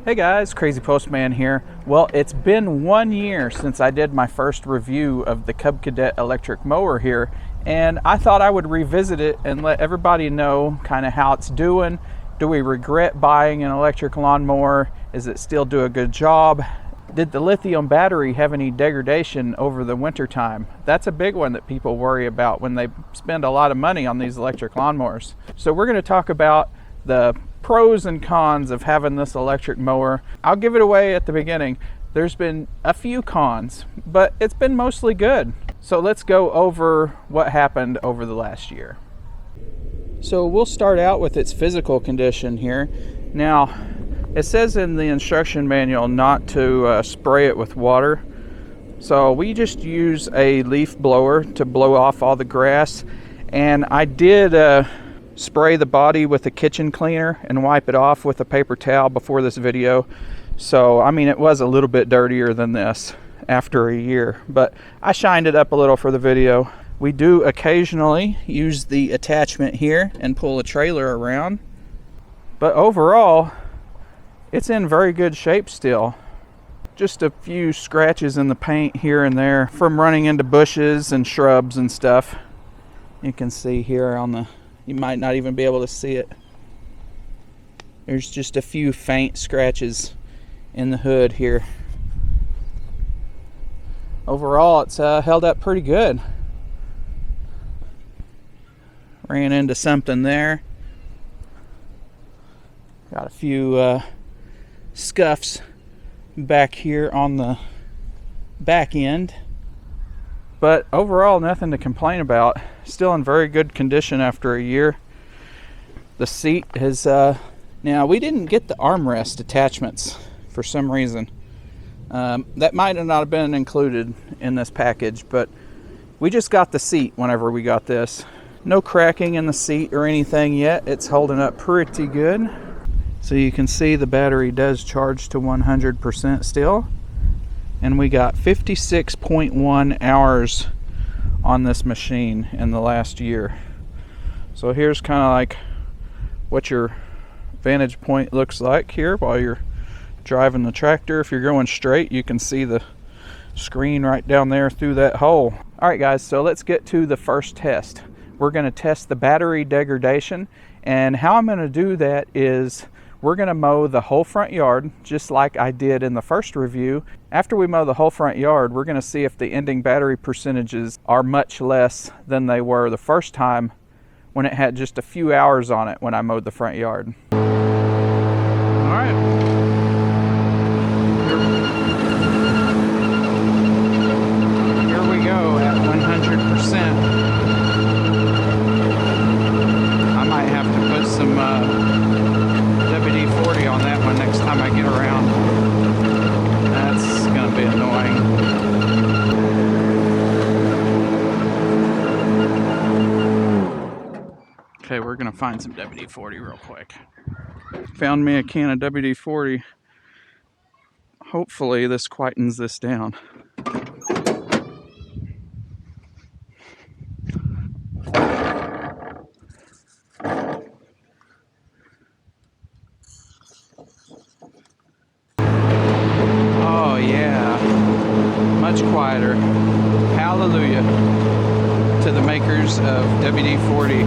Hey guys, Crazy Postman here. Well, it's been 1 year since I did my first review of the Cub Cadet electric mower here, and I thought I would revisit it and let everybody know kind of how it's doing. Do we regret buying an electric lawnmower? Is it still do a good job? Did the lithium battery have any degradation over the winter time? That's a big one that people worry about when they spend a lot of money on these electric lawnmowers. So we're going to talk about the pros and cons of having this electric mower. I'll give it away at the beginning. There's been a few cons, but it's been mostly good. So let's go over what happened over the last year. So we'll start out with its physical condition here. Now, it says in the instruction manual not to spray it with water. So we just use a leaf blower to blow off all the grass. And I did spray the body with a kitchen cleaner and wipe it off with a paper towel before this video. So, I mean, it was a little bit dirtier than this after a year, but I shined it up a little for the video. We do occasionally use the attachment here and pull a trailer around, but overall, it's in very good shape still. Just a few scratches in the paint here and there from running into bushes and shrubs and stuff. You can see here on the, you might not even be able to see it. There's just a few faint scratches in the hood here. Overall, it's held up pretty good. Ran into something there. Got a few scuffs back here on the back end. But overall, nothing to complain about. Still in very good condition after a year. The seat has, now we didn't get the armrest attachments for some reason. That might not have been included in this package, but we just got the seat whenever we got this. No cracking in the seat or anything yet. It's holding up pretty good. So you can see the battery does charge to 100% still. And we got 56.1 hours on this machine in the last year. So here's kind of like what your vantage point looks like here while you're driving the tractor. If you're going straight, you can see the screen right down there through that hole. All right, guys, so let's get to the first test. We're going to test the battery degradation, and how I'm going to do that is we're going to mow the whole front yard just like I did in the first review. After we mow the whole front yard, we're going to see if the ending battery percentages are much less than they were the first time when it had just a few hours on it when I mowed the front yard. All right. Here we go at 100%. I might have to put some WD-40 on that one next time I get around. That's gonna be annoying. Okay, we're gonna find some WD-40 real quick. Found me a can of WD-40. Hopefully this quietens this down. Oh yeah, much quieter. Hallelujah to the makers of WD-40.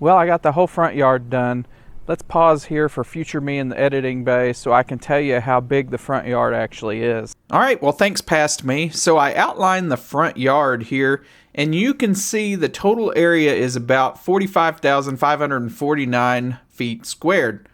Well, I got the whole front yard done. Let's pause here for future me in the editing bay so I can tell you how big the front yard actually is. All right, well, thanks past me. So I outlined the front yard here, and you can see the total area is about 45,549 feet squared.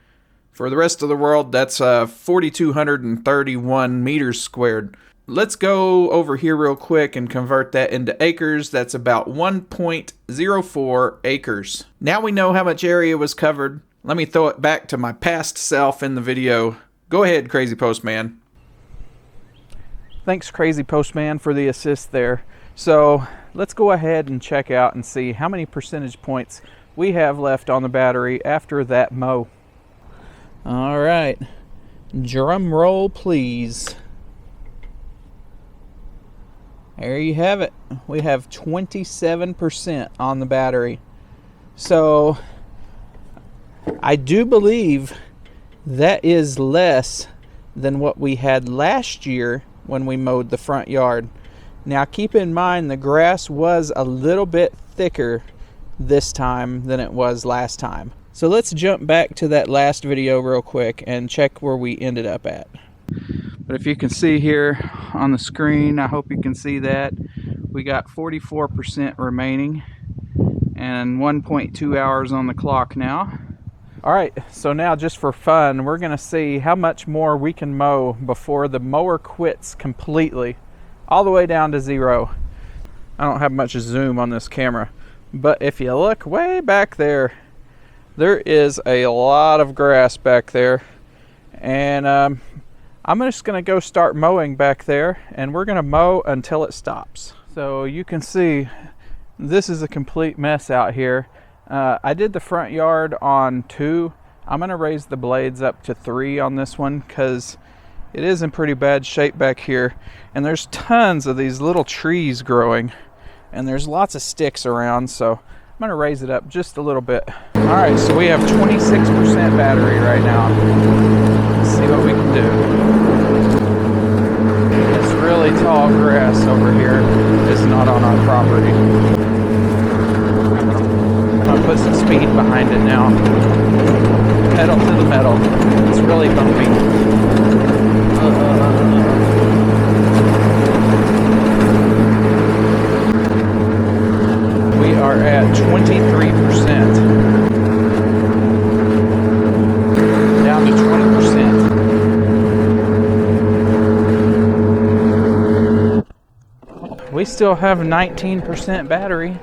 For the rest of the world, that's 4,231 meters squared. Let's go over here real quick and convert that into acres. That's about 1.04 acres. Now we know how much area was covered. Let me throw it back to my past self in the video. Go ahead, Crazy Postman. Thanks, Crazy Postman, for the assist there. So let's go ahead and check out and see how many percentage points we have left on the battery after that mow. All right, drum roll, please. There you have it. We have 27% on the battery. So I do believe that is less than what we had last year when we mowed the front yard. Now keep in mind the grass was a little bit thicker this time than it was last time. So let's jump back to that last video real quick and check where we ended up at. But if you can see here on the screen, I hope you can see that, we got 44% remaining and 1.2 hours on the clock now. All right, so now just for fun, we're gonna see how much more we can mow before the mower quits completely, all the way down to 0. I don't have much zoom on this camera, but if you look way back there, there is a lot of grass back there, and I'm just gonna go start mowing back there, and we're gonna mow until it stops. So you can see this is a complete mess out here. I did the front yard on 2. I'm gonna raise the blades up to 3 on this one because it is in pretty bad shape back here, and there's tons of these little trees growing, and there's lots of sticks around, so I'm gonna raise it up just a little bit. All right, so we have 26% battery right now. Let's see what we can do. This really tall grass over here is not on our property. I'm gonna put some speed behind it now. Pedal to the metal. It's really bumpy. We are at 23%. Down to 20%. We still have 19% battery.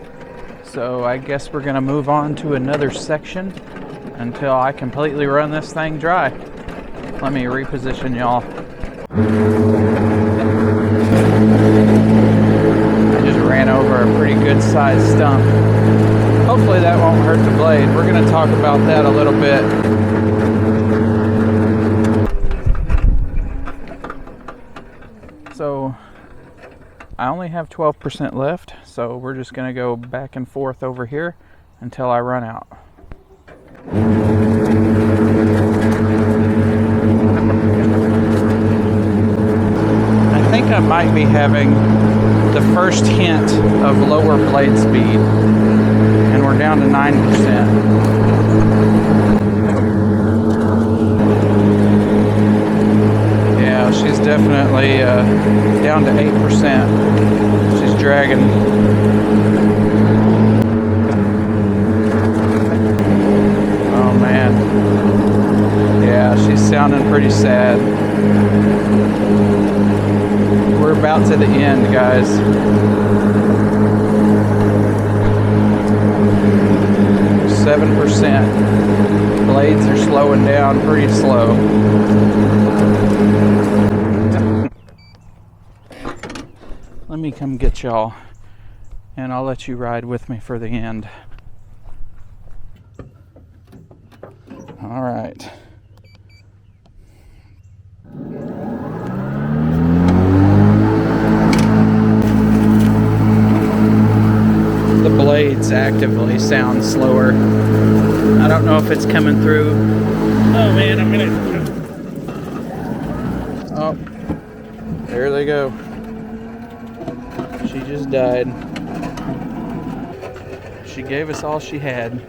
So I guess we're gonna move on to another section until I completely run this thing dry. Let me reposition y'all. I just ran over a pretty good sized stump. Hopefully that won't hurt the blade. We're gonna talk about that a little bit. So I only have 12% left, so we're just gonna go back and forth over here until I run out. I think I might be having the first hint of lower blade speed, and we're down to 9%. Yeah, she's definitely down to 8%. She's dragging. Oh man. Yeah, she's sounding pretty sad. We're about to the end, guys. %. Blades are slowing down pretty slow. Let me come get y'all, and I'll let you ride with me for the end. All right. The blades actively sound slower. I don't know if it's coming through. Oh man, I'm gonna... Oh, there they go. She just died. She gave us all she had.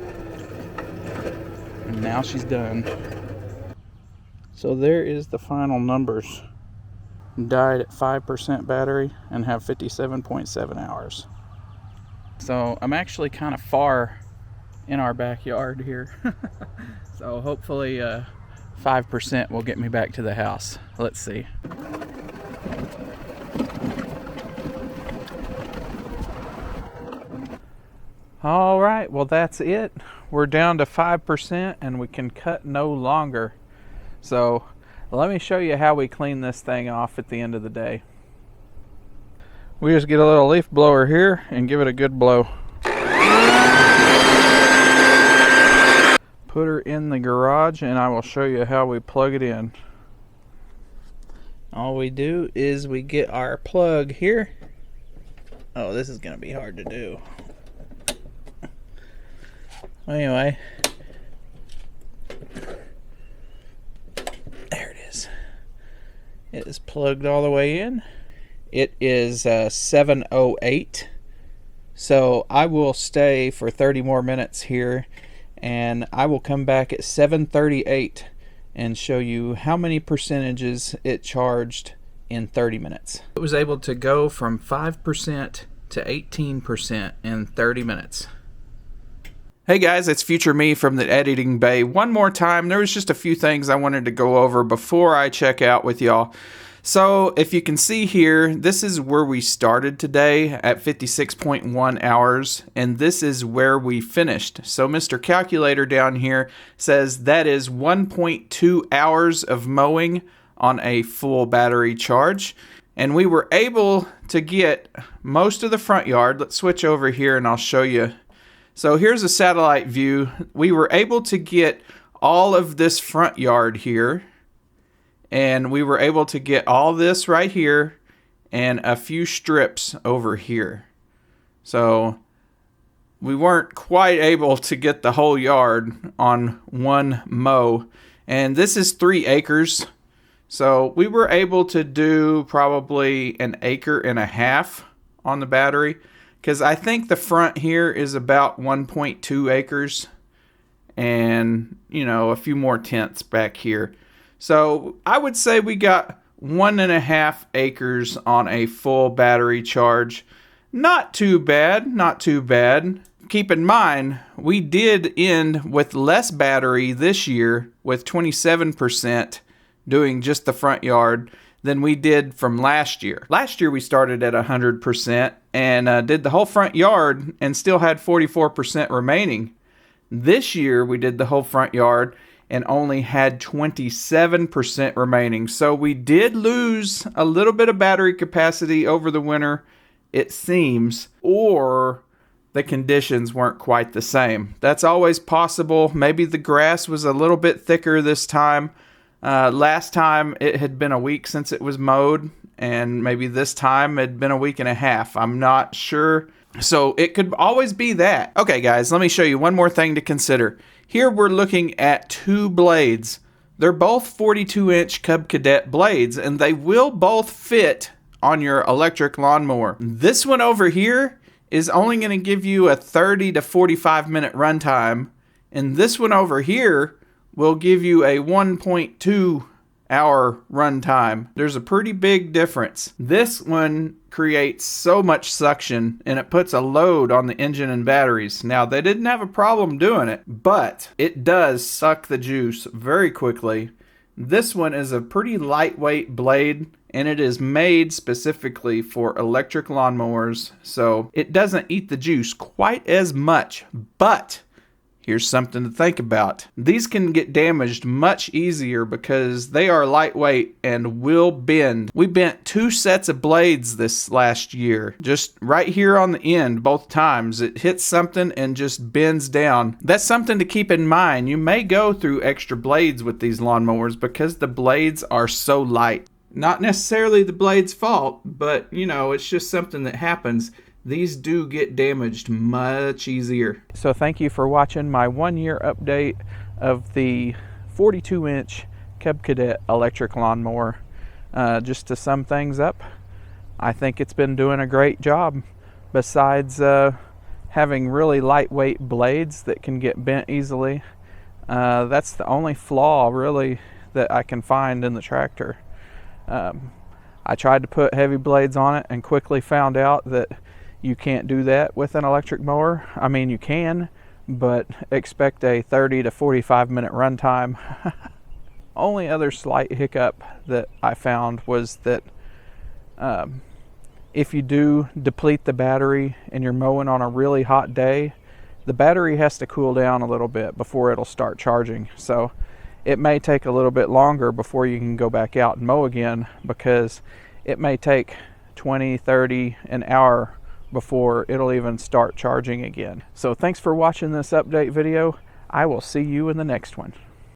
And now she's done. So there is the final numbers. Died at 5% battery and have 57.7 hours. So I'm actually kind of far in our backyard here. So hopefully 5% will get me back to the house. Let's see. All right, well that's it. We're down to 5% and we can cut no longer. So let me show you how we clean this thing off at the end of the day. We just get a little leaf blower here and give it a good blow. Put her in the garage and I will show you how we plug it in. All we do is we get our plug here. Oh, this is going to be hard to do. Anyway, there it is. It is plugged all the way in. It is 7:08, so I will stay for 30 more minutes here, and I will come back at 7:38 and show you how many percentages it charged in 30 minutes. It was able to go from 5% to 18% in 30 minutes. Hey guys, it's future me from the editing bay. One more time, there was just a few things I wanted to go over before I check out with y'all. So if you can see here, this is where we started today at 56.1 hours, and this is where we finished. So Mr. Calculator down here says that is 1.2 hours of mowing on a full battery charge. And we were able to get most of the front yard. Let's switch over here and I'll show you. So here's a satellite view. We were able to get all of this front yard here, and we were able to get all this right here and a few strips over here. So we weren't quite able to get the whole yard on one mow, and this is 3 acres. So we were able to do probably 1.5 acres on the battery, because I think the front here is about 1.2 acres and, you know, a few more tenths back here. So I would say we got 1.5 acres on a full battery charge. Not too bad, not too bad. Keep in mind, we did end with less battery this year with 27% doing just the front yard than we did from last year. Last year we started at 100% and did the whole front yard and still had 44% remaining. This year we did the whole front yard and only had 27% remaining. So we did lose a little bit of battery capacity over the winter, it seems, or the conditions weren't quite the same. That's always possible. Maybe the grass was a little bit thicker this time. Last time it had been a week since it was mowed, and maybe this time it had been 1.5 weeks. I'm not sure. So it could always be that. Okay guys, let me show you one more thing to consider. Here we're looking at 2 blades. They're both 42-inch Cub Cadet blades, and they will both fit on your electric lawnmower. This one over here is only going to give you a 30 to 45 minute runtime, and this one over here will give you a 1.2 hour runtime. There's a pretty big difference. This one creates so much suction and it puts a load on the engine and batteries. Now, they didn't have a problem doing it, but it does suck the juice very quickly. This one is a pretty lightweight blade, and it is made specifically for electric lawnmowers, so it doesn't eat the juice quite as much. But here's something to think about. These can get damaged much easier because they are lightweight and will bend. We bent 2 sets of blades this last year. Just right here on the end, both times. It hits something and just bends down. That's something to keep in mind. You may go through extra blades with these lawnmowers because the blades are so light. Not necessarily the blade's fault, but you know, it's just something that happens. These do get damaged much easier. So thank you for watching my 1-year update of the 42-inch Cub Cadet electric lawnmower. Just to sum things up, I think it's been doing a great job. Besides having really lightweight blades that can get bent easily, That's the only flaw really that I can find in the tractor. I tried to put heavy blades on it and quickly found out that you can't do that with an electric mower. I mean, you can, but expect a 30 to 45 minute run time. Only other slight hiccup that I found was that if you do deplete the battery and you're mowing on a really hot day, the battery has to cool down a little bit before it'll start charging. So it may take a little bit longer before you can go back out and mow again, because it may take 20, 30, an hour before it'll even start charging again. So thanks for watching this update video. I will see you in the next one.